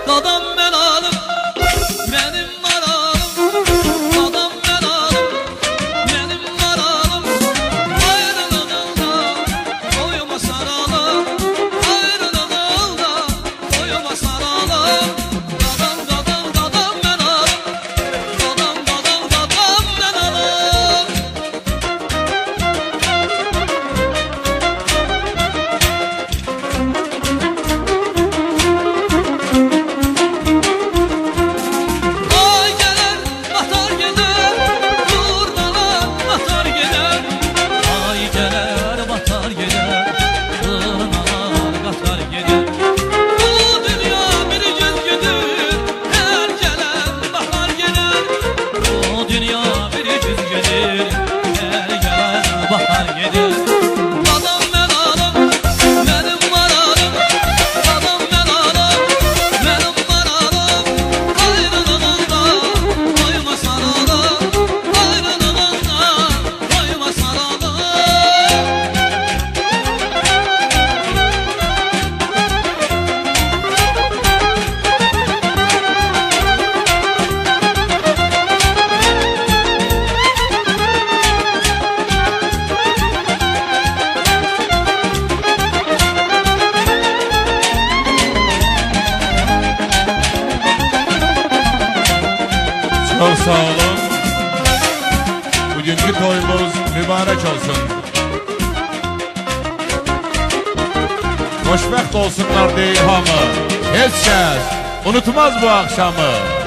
Dadam ben alım, benim maralım. Dadam ben alım, benim maralım. Ayrılığında boyuma saralım. Ayrılığında boyuma saralım. Dadam dadam dadam ben alım. Dadam dadam dadam ben alım. Ay gelir, batar gider, durmalar batar gider. Ay gelir, batar gider, durmalar batar gider. Bu dünya bir güzgüdür, her gelen bahar gelir. Bu dünya bir güzgüdür, her gelen bahar gelir. Dadam ben alım, benim maralım. Dadam ben alım, benim maralım. Ayrılığında boyuma saralım. Ayrılığında boyuma saralım. Çok sağ olun. Bugünkü toyumuz mübarek olsun. Xoşbəxt olsunlar deyil hamı. Heç kəs unutmaz bu akşamı.